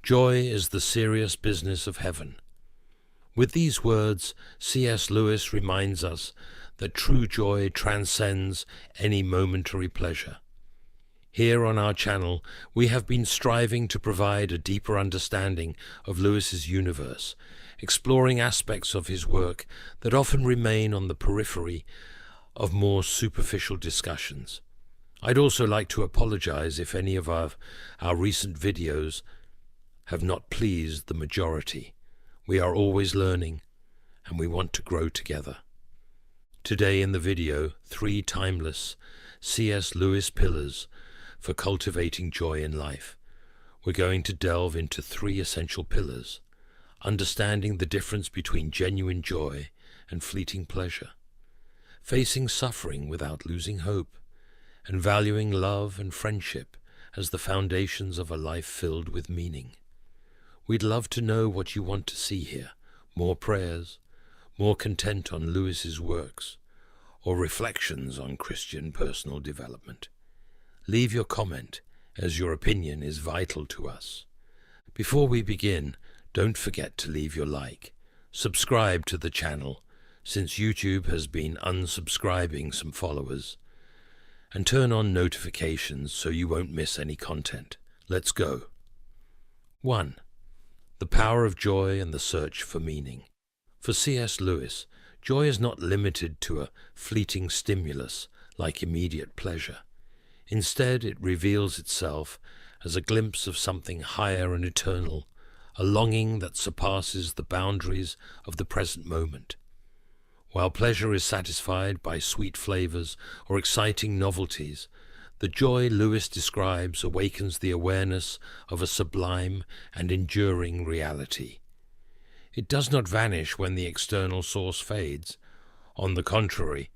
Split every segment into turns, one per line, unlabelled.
Joy is the serious business of heaven. With these words, C.S. Lewis reminds us that true joy transcends any momentary pleasure. Here on our channel, we have been striving to provide a deeper understanding of Lewis's universe, exploring aspects of his work that often remain on the periphery of more superficial discussions. I'd also like to apologize if any of our recent videos have not pleased the majority. We are always learning, and we want to grow together. Today in the video, 3 timeless C.S. Lewis pillars for cultivating joy in life. We're going to delve into 3 essential pillars: understanding the difference between genuine joy and fleeting pleasure, facing suffering without losing hope, and valuing love and friendship as the foundations of a life filled with meaning. We'd love to know what you want to see here: more prayers, more content on Lewis's works, or reflections on Christian personal development. Leave your comment, as your opinion is vital to us. Before we begin, don't forget to leave your like. Subscribe to the channel, since YouTube has been unsubscribing some followers, and turn on notifications so you won't miss any content. Let's go. 1. The power of joy and the search for meaning. For C.S. Lewis, joy is not limited to a fleeting stimulus like immediate pleasure. Instead, it reveals itself as a glimpse of something higher and eternal, a longing that surpasses the boundaries of the present moment. While pleasure is satisfied by sweet flavors or exciting novelties, the joy Lewis describes awakens the awareness of a sublime and enduring reality. It does not vanish when the external source fades. On the contrary,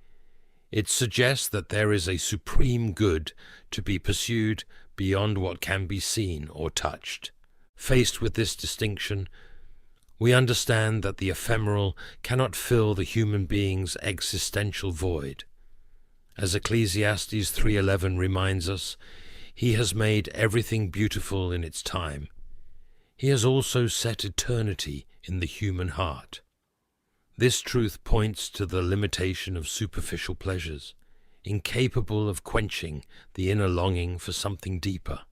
it suggests that there is a supreme good to be pursued beyond what can be seen or touched. Faced with this distinction, we understand that the ephemeral cannot fill the human being's existential void. As Ecclesiastes 3:11 reminds us, He has made everything beautiful in its time. He has also set eternity in the human heart. This truth points to the limitation of superficial pleasures, incapable of quenching the inner longing for something deeper.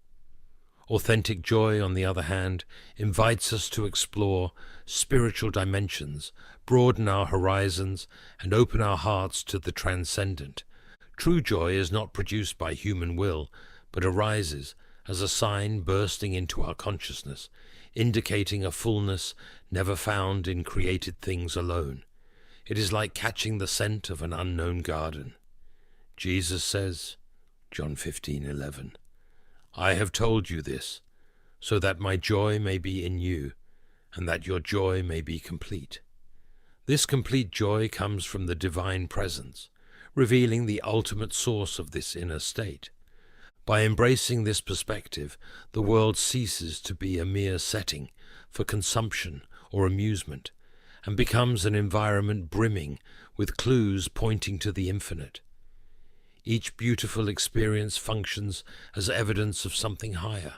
Authentic joy, on the other hand, invites us to explore spiritual dimensions, broaden our horizons, and open our hearts to the transcendent. True joy is not produced by human will, but arises as a sign bursting into our consciousness, indicating a fullness never found in created things alone. It is like catching the scent of an unknown garden. Jesus says, John 15:11, "I have told you this, so that my joy may be in you, and that your joy may be complete." This complete joy comes from the divine presence, revealing the ultimate source of this inner state. By embracing this perspective, the world ceases to be a mere setting for consumption or amusement, and becomes an environment brimming with clues pointing to the infinite. Each beautiful experience functions as evidence of something higher.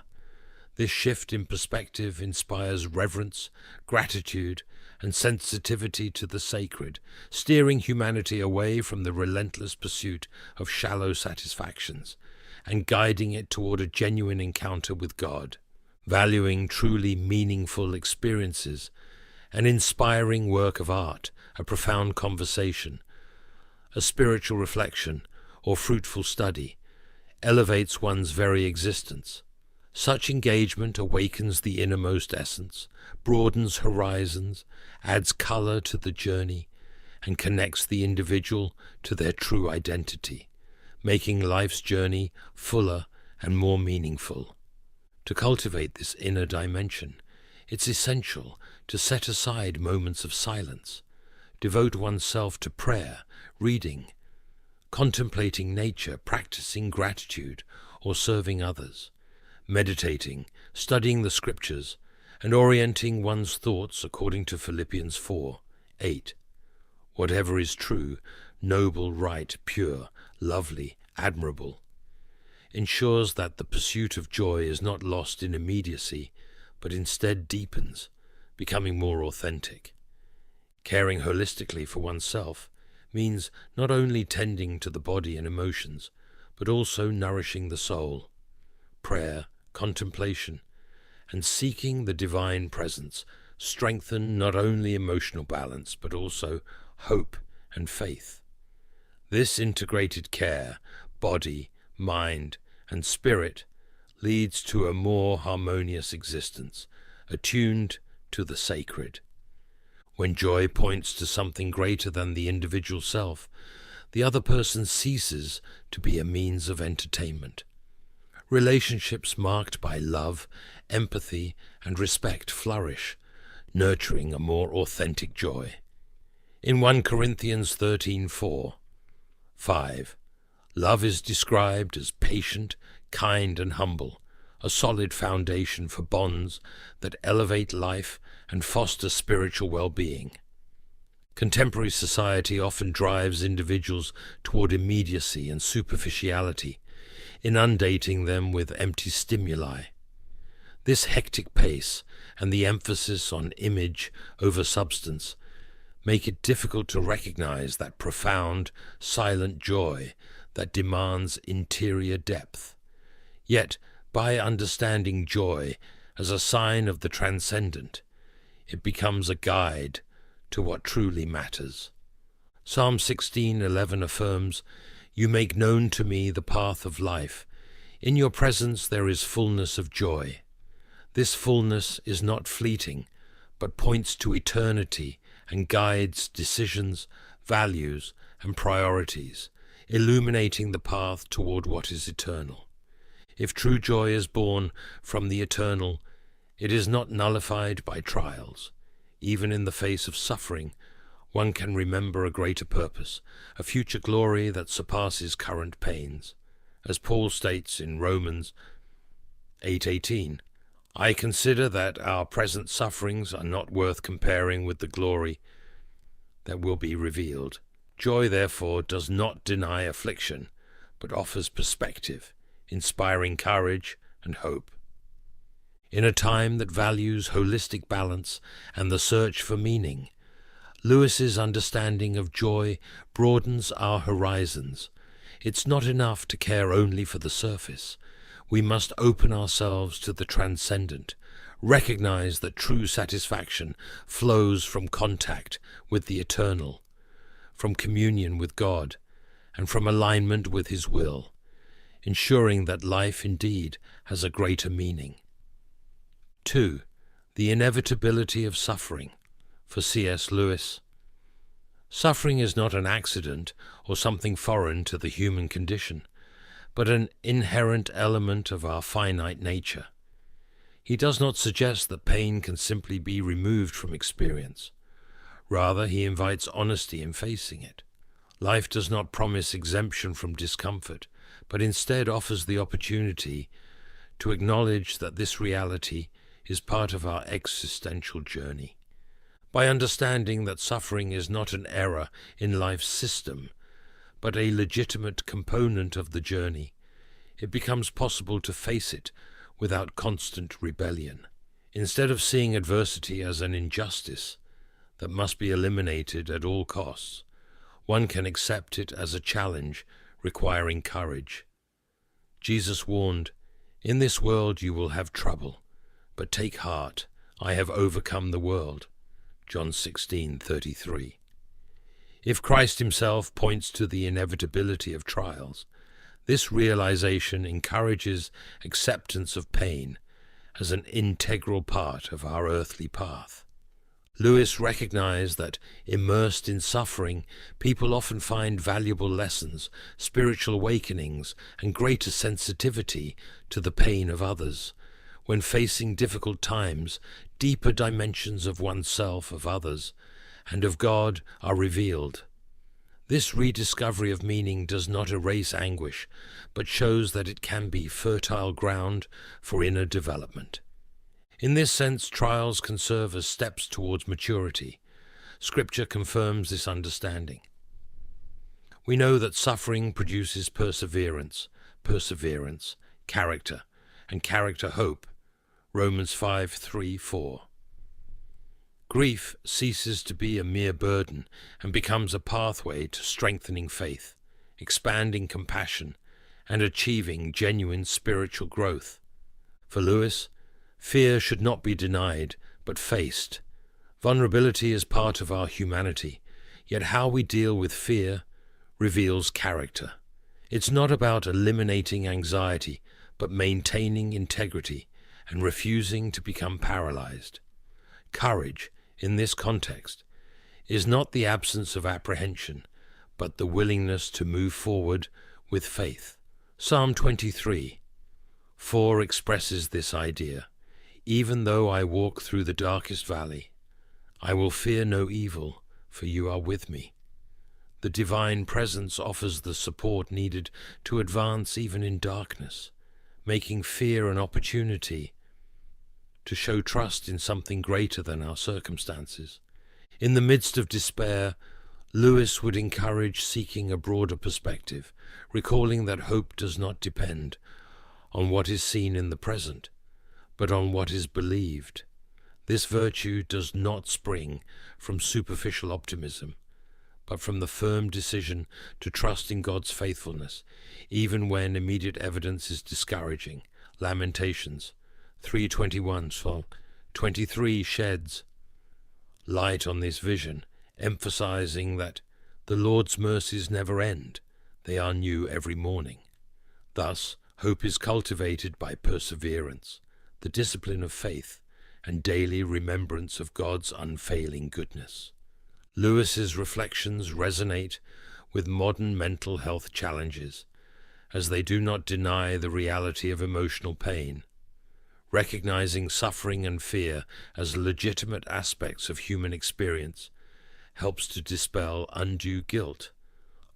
This shift in perspective inspires reverence, gratitude, and sensitivity to the sacred, steering humanity away from the relentless pursuit of shallow satisfactions and guiding it toward a genuine encounter with God. Valuing truly meaningful experiences, an inspiring work of art, a profound conversation, a spiritual reflection, or fruitful study, elevates one's very existence. Such engagement awakens the innermost essence, broadens horizons, adds color to the journey, and connects the individual to their true identity, making life's journey fuller and more meaningful. To cultivate this inner dimension, it's essential to set aside moments of silence, devote oneself to prayer, reading, contemplating nature, practicing gratitude, or serving others, meditating, studying the scriptures, and orienting one's thoughts according to Philippians 4:8. Whatever is true, noble, right, pure, lovely, admirable, ensures that the pursuit of joy is not lost in immediacy, but instead deepens, becoming more authentic. Caring holistically for oneself means not only tending to the body and emotions, but also nourishing the soul. Prayer, contemplation, and seeking the divine presence strengthen not only emotional balance, but also hope and faith. This integrated care, body, mind, and spirit, leads to a more harmonious existence, attuned to the sacred. When joy points to something greater than the individual self, the other person ceases to be a means of entertainment. Relationships marked by love, empathy, and respect flourish, nurturing a more authentic joy. In 1 Corinthians 13:4-5, love is described as patient, kind, and humble, a solid foundation for bonds that elevate life and foster spiritual well-being. Contemporary society often drives individuals toward immediacy and superficiality, inundating them with empty stimuli. This hectic pace and the emphasis on image over substance make it difficult to recognize that profound, silent joy that demands interior depth. Yet, by understanding joy as a sign of the transcendent, it becomes a guide to what truly matters. Psalm 16:11 affirms, "You make known to me the path of life. In your presence there is fullness of joy." This fullness is not fleeting, but points to eternity and guides decisions, values, and priorities, illuminating the path toward what is eternal. If true joy is born from the eternal, it is not nullified by trials. Even in the face of suffering, one can remember a greater purpose, a future glory that surpasses current pains. As Paul states in Romans 8:18, "I consider that our present sufferings are not worth comparing with the glory that will be revealed. Joy, therefore, does not deny affliction, but offers perspective, inspiring courage and hope." In a time that values holistic balance and the search for meaning, Lewis's understanding of joy broadens our horizons. It's not enough to care only for the surface. We must open ourselves to the transcendent, recognize that true satisfaction flows from contact with the eternal, from communion with God, and from alignment with His will, ensuring that life indeed has a greater meaning. 2. The inevitability of suffering. For C.S. Lewis, suffering is not an accident or something foreign to the human condition, but an inherent element of our finite nature. He does not suggest that pain can simply be removed from experience. Rather, he invites honesty in facing it. Life does not promise exemption from discomfort, but instead offers the opportunity to acknowledge that this reality is part of our existential journey. By understanding that suffering is not an error in life's system, but a legitimate component of the journey, it becomes possible to face it without constant rebellion. Instead of seeing adversity as an injustice that must be eliminated at all costs, one can accept it as a challenge requiring courage. Jesus warned, "In this world you will have trouble, but take heart, I have overcome the world." John 16:33. If Christ himself points to the inevitability of trials, this realization encourages acceptance of pain as an integral part of our earthly path. Lewis recognized that, immersed in suffering, people often find valuable lessons, spiritual awakenings, and greater sensitivity to the pain of others. When facing difficult times, deeper dimensions of oneself, of others, and of God are revealed. This rediscovery of meaning does not erase anguish, but shows that it can be fertile ground for inner development. In this sense, trials can serve as steps towards maturity. Scripture confirms this understanding. We know that suffering produces perseverance, character, and character hope. Romans 5:3-4. Grief ceases to be a mere burden and becomes a pathway to strengthening faith, expanding compassion, and achieving genuine spiritual growth. For Lewis, fear should not be denied, but faced. Vulnerability is part of our humanity, yet how we deal with fear reveals character. It's not about eliminating anxiety, but maintaining integrity and refusing to become paralyzed. Courage, in this context, is not the absence of apprehension, but the willingness to move forward with faith. Psalm 23:4 expresses this idea. Even though I walk through the darkest valley, I will fear no evil, for you are with me. The divine presence offers the support needed to advance even in darkness, making fear an opportunity to show trust in something greater than our circumstances. In the midst of despair, Lewis would encourage seeking a broader perspective, recalling that hope does not depend on what is seen in the present, but on what is believed. This virtue does not spring from superficial optimism, but from the firm decision to trust in God's faithfulness, even when immediate evidence is discouraging. Lamentations 3:21-23 sheds light on this vision, emphasizing that the Lord's mercies never end, they are new every morning. Thus, hope is cultivated by perseverance, the discipline of faith, and daily remembrance of God's unfailing goodness. Lewis's reflections resonate with modern mental health challenges, as they do not deny the reality of emotional pain. Recognizing suffering and fear as legitimate aspects of human experience helps to dispel undue guilt,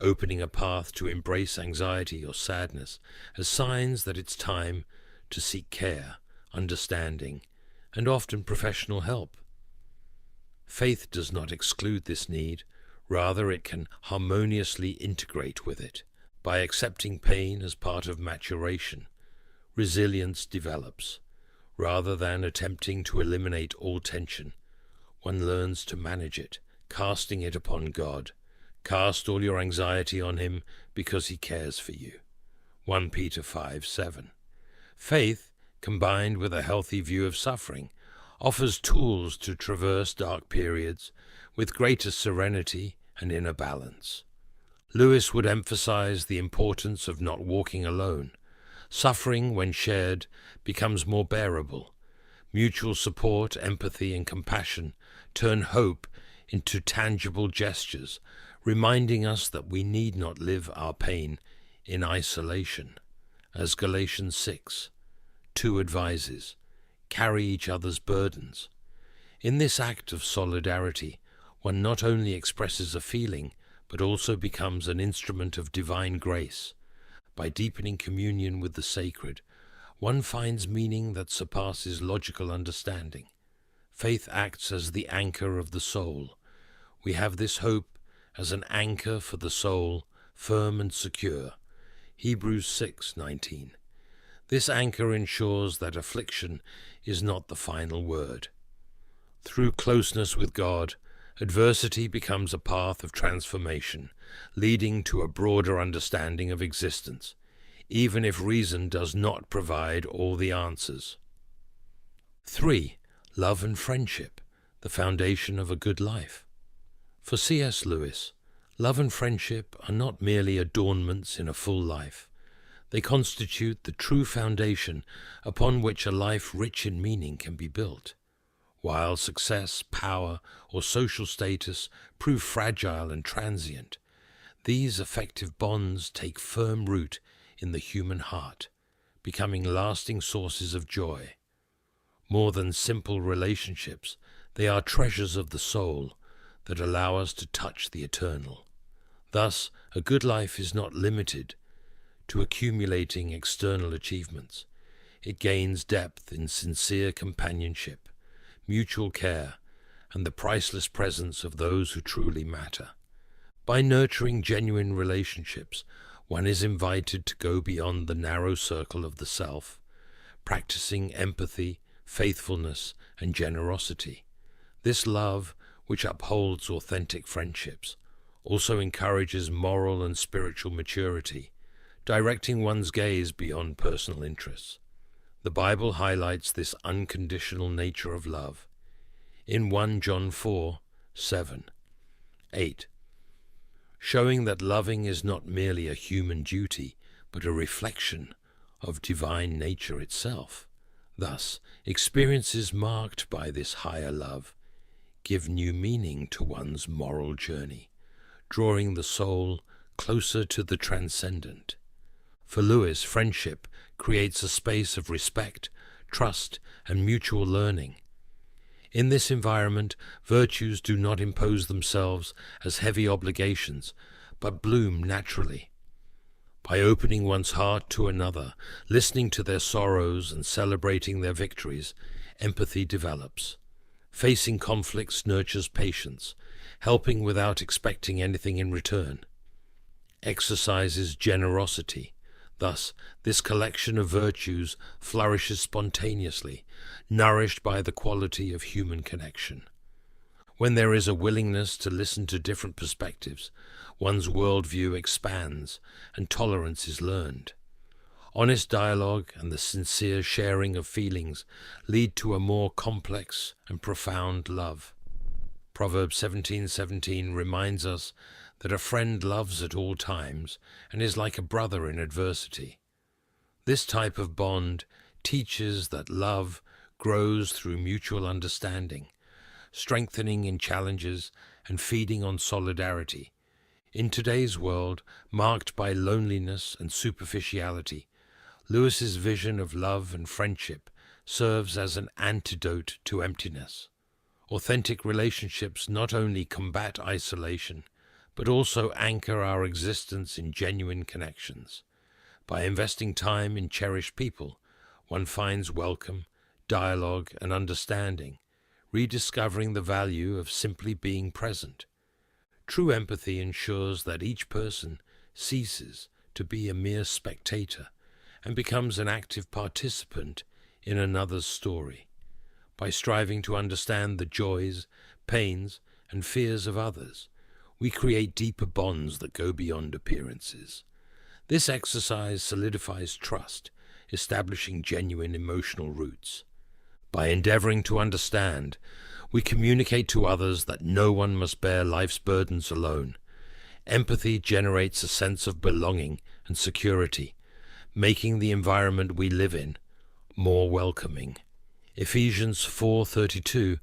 opening a path to embrace anxiety or sadness as signs that it's time to seek care, understanding, and often professional help. Faith does not exclude this need, rather it can harmoniously integrate with it. By accepting pain as part of maturation, resilience develops. Rather than attempting to eliminate all tension, one learns to manage it, casting it upon God. Cast all your anxiety on him because he cares for you. 1 Peter 5:7. Faith, combined with a healthy view of suffering, offers tools to traverse dark periods with greater serenity and inner balance. Lewis would emphasize the importance of not walking alone. Suffering, when shared, becomes more bearable. Mutual support, empathy, and compassion turn hope into tangible gestures, reminding us that we need not live our pain in isolation. As Galatians 6:2 advises, carry each other's burdens. In this act of solidarity, one not only expresses a feeling, but also becomes an instrument of divine grace. By deepening communion with the sacred, one finds meaning that surpasses logical understanding. Faith acts as the anchor of the soul. We have this hope as an anchor for the soul, firm and secure. Hebrews 6:19. This anchor ensures that affliction is not the final word. Through closeness with God, adversity becomes a path of transformation, leading to a broader understanding of existence, even if reason does not provide all the answers. 3. Love and friendship, the foundation of a good life. For C.S. Lewis, love and friendship are not merely adornments in a full life. They constitute the true foundation upon which a life rich in meaning can be built. While success, power, or social status prove fragile and transient, these effective bonds take firm root in the human heart, becoming lasting sources of joy. More than simple relationships, they are treasures of the soul that allow us to touch the eternal. Thus, a good life is not limited to accumulating external achievements. It gains depth in sincere companionship, mutual care, and the priceless presence of those who truly matter. By nurturing genuine relationships, one is invited to go beyond the narrow circle of the self, practicing empathy, faithfulness, and generosity. This love, which upholds authentic friendships, also encourages moral and spiritual maturity, directing one's gaze beyond personal interests. The Bible highlights this unconditional nature of love in 1 John 4, 7, 8, showing that loving is not merely a human duty, but a reflection of divine nature itself. Thus, experiences marked by this higher love give new meaning to one's moral journey, drawing the soul closer to the transcendent. For Lewis, friendship creates a space of respect, trust, and mutual learning. In this environment, virtues do not impose themselves as heavy obligations, but bloom naturally. By opening one's heart to another, listening to their sorrows and celebrating their victories, empathy develops. Facing conflicts nurtures patience, helping without expecting anything in return. Exercises generosity. Thus, this collection of virtues flourishes spontaneously, nourished by the quality of human connection. When there is a willingness to listen to different perspectives, one's worldview expands and tolerance is learned. Honest dialogue and the sincere sharing of feelings lead to a more complex and profound love. Proverbs 17:17 reminds us that a friend loves at all times and is like a brother in adversity. This type of bond teaches that love grows through mutual understanding, strengthening in challenges and feeding on solidarity. In today's world, marked by loneliness and superficiality, Lewis's vision of love and friendship serves as an antidote to emptiness. Authentic relationships not only combat isolation, but also anchor our existence in genuine connections. By investing time in cherished people, one finds welcome, dialogue, and understanding, rediscovering the value of simply being present. True empathy ensures that each person ceases to be a mere spectator and becomes an active participant in another's story. By striving to understand the joys, pains, and fears of others, we create deeper bonds that go beyond appearances. This exercise solidifies trust, establishing genuine emotional roots. By endeavoring to understand, we communicate to others that no one must bear life's burdens alone. Empathy generates a sense of belonging and security, making the environment we live in more welcoming. Ephesians 4:32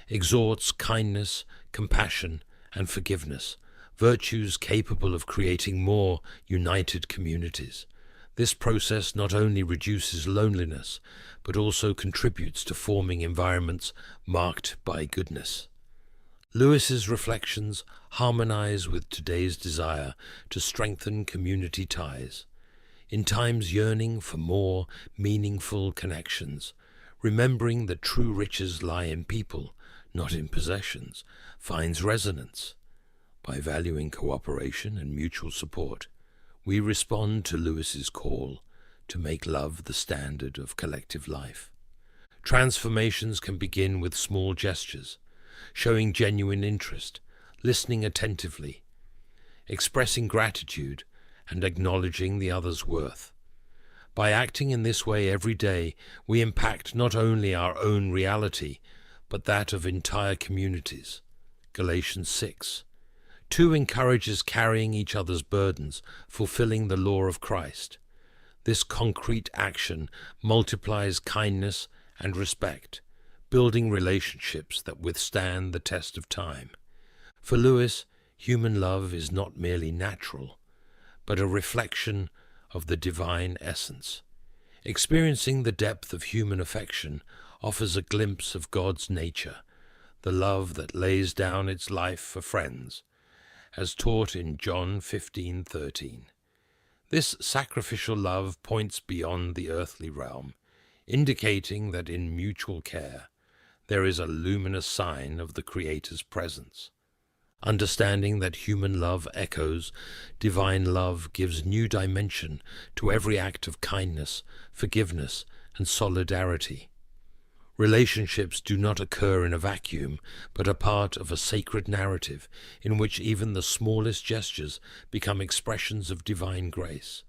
exhorts kindness, compassion, and forgiveness, virtues capable of creating more united communities. This process not only reduces loneliness, but also contributes to forming environments marked by goodness. Lewis's reflections harmonize with today's desire to strengthen community ties. In times yearning for more meaningful connections, remembering that true riches lie in people, not in possessions, finds resonance. By valuing cooperation and mutual support, we respond to Lewis's call to make love the standard of collective life. Transformations can begin with small gestures, showing genuine interest, listening attentively, expressing gratitude, and acknowledging the other's worth. By acting in this way every day, we impact not only our own reality, but that of entire communities. Galatians 6:2 encourages carrying each other's burdens, fulfilling the law of Christ. This concrete action multiplies kindness and respect, building relationships that withstand the test of time. For Lewis, human love is not merely natural, but a reflection of the divine essence. Experiencing the depth of human affection offers a glimpse of God's nature, the love that lays down its life for friends, as taught in John 15:13. This sacrificial love points beyond the earthly realm, indicating that in mutual care there is a luminous sign of the Creator's presence. Understanding that human love echoes divine love gives new dimension to every act of kindness, forgiveness, and solidarity. Relationships do not occur in a vacuum, but are part of a sacred narrative in which even the smallest gestures become expressions of divine grace.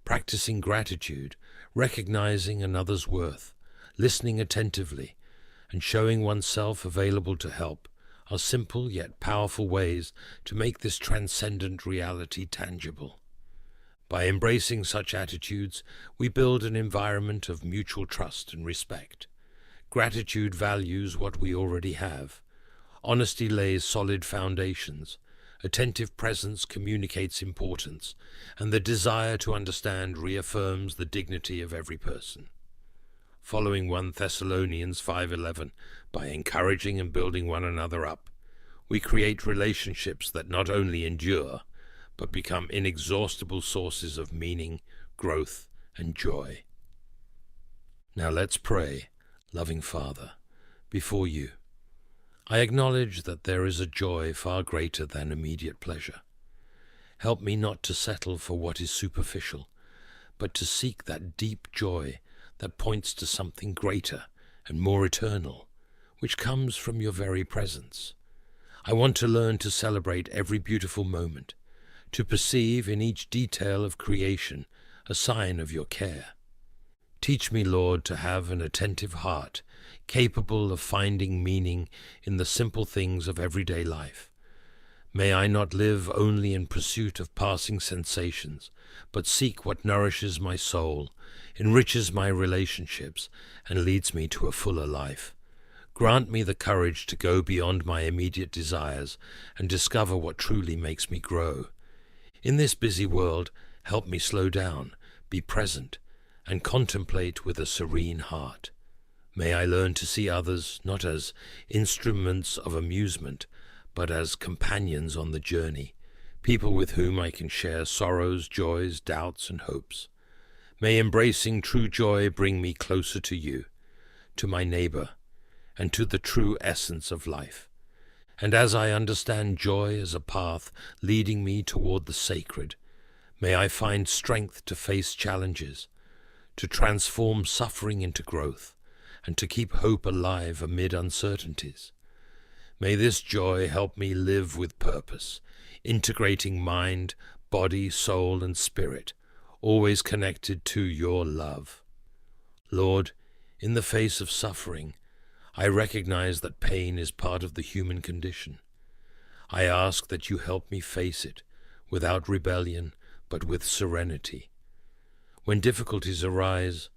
Practicing gratitude, recognizing another's worth, listening attentively, and showing oneself available to help are simple yet powerful ways to make this transcendent reality tangible. By embracing such attitudes, we build an environment of mutual trust and respect. Gratitude values what we already have. Honesty lays solid foundations. Attentive presence communicates importance, and the desire to understand reaffirms the dignity of every person. Following 1 Thessalonians 5:11, by encouraging and building one another up, we create relationships that not only endure, but become inexhaustible sources of meaning, growth, and joy. Now let's pray. Loving Father, before you, I acknowledge that there is a joy far greater than immediate pleasure. Help me not to settle for what is superficial, but to seek that deep joy that points to something greater and more eternal, which comes from your very presence. I want to learn to celebrate every beautiful moment, to perceive in each detail of creation a sign of your care. Teach me, Lord, to have an attentive heart, capable of finding meaning in the simple things of everyday life. May I not live only in pursuit of passing sensations, but seek what nourishes my soul, enriches my relationships, and leads me to a fuller life. Grant me the courage to go beyond my immediate desires and discover what truly makes me grow. In this busy world, help me slow down, be present, and contemplate with a serene heart. May I learn to see others not as instruments of amusement, but as companions on the journey, people with whom I can share sorrows, joys, doubts, and hopes. May embracing true joy bring me closer to you, to my neighbor, and to the true essence of life. And as I understand joy as a path leading me toward the sacred, may I find strength to face challenges, to transform suffering into growth, and to keep hope alive amid uncertainties. May this joy help me live with purpose, integrating mind, body, soul, and spirit, always connected to your love. Lord, in the face of suffering, I recognize that pain is part of the human condition. I ask that you help me face it, without rebellion, but with serenity. When difficulties arise,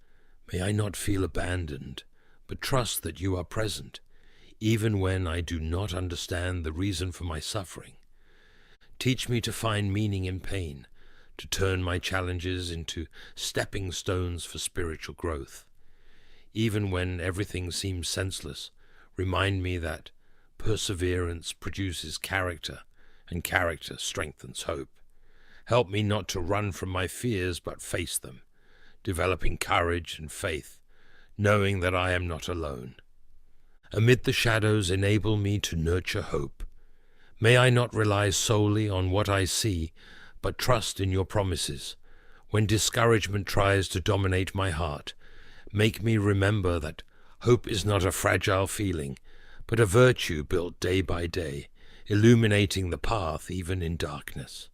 may I not feel abandoned, but trust that you are present, even when I do not understand the reason for my suffering. Teach me to find meaning in pain, to turn my challenges into stepping stones for spiritual growth. Even when everything seems senseless, remind me that perseverance produces character, and character strengthens hope. Help me not to run from my fears, but face them, developing courage and faith, knowing that I am not alone. Amid the shadows, enable me to nurture hope. May I not rely solely on what I see, but trust in your promises. When discouragement tries to dominate my heart, make me remember that hope is not a fragile feeling, but a virtue built day by day, illuminating the path even in darkness.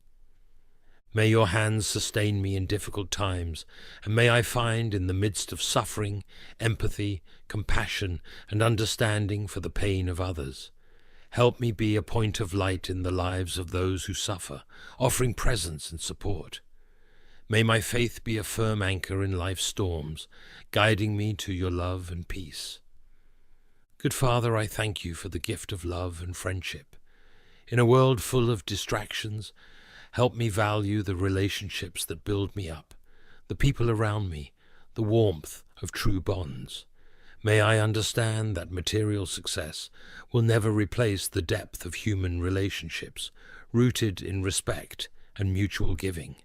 May your hands sustain me in difficult times, and may I find in the midst of suffering, empathy, compassion, and understanding for the pain of others. Help me be a point of light in the lives of those who suffer, offering presence and support. May my faith be a firm anchor in life's storms, guiding me to your love and peace. Good Father, I thank you for the gift of love and friendship. In a world full of distractions, help me value the relationships that build me up, the people around me, the warmth of true bonds. May I understand that material success will never replace the depth of human relationships, rooted in respect and mutual giving.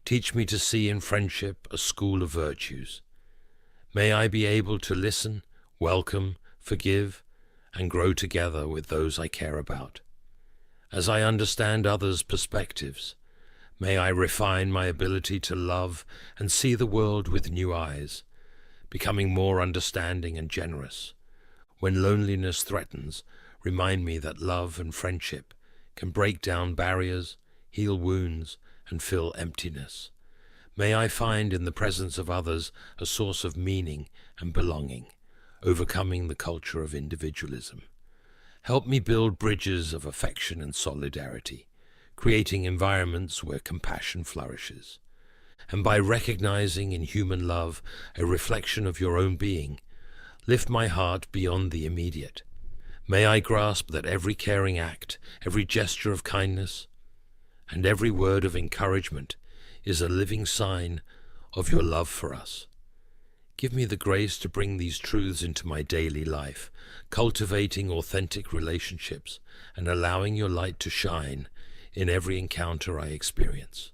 Teach me to see in friendship a school of virtues. May I be able to listen, welcome, forgive, and grow together with those I care about. As I understand others' perspectives, may I refine my ability to love and see the world with new eyes. becoming more understanding and generous. When loneliness threatens, remind me that love and friendship can break down barriers, heal wounds, and fill emptiness. May I find in the presence of others a source of meaning and belonging, overcoming the culture of individualism. Help me build bridges of affection and solidarity, creating environments where compassion flourishes. And by recognizing in human love a reflection of your own being, lift my heart beyond the immediate. May I grasp that every caring act, every gesture of kindness, and every word of encouragement is a living sign of your love for us. Give me the grace to bring these truths into my daily life, cultivating authentic relationships and allowing your light to shine in every encounter I experience.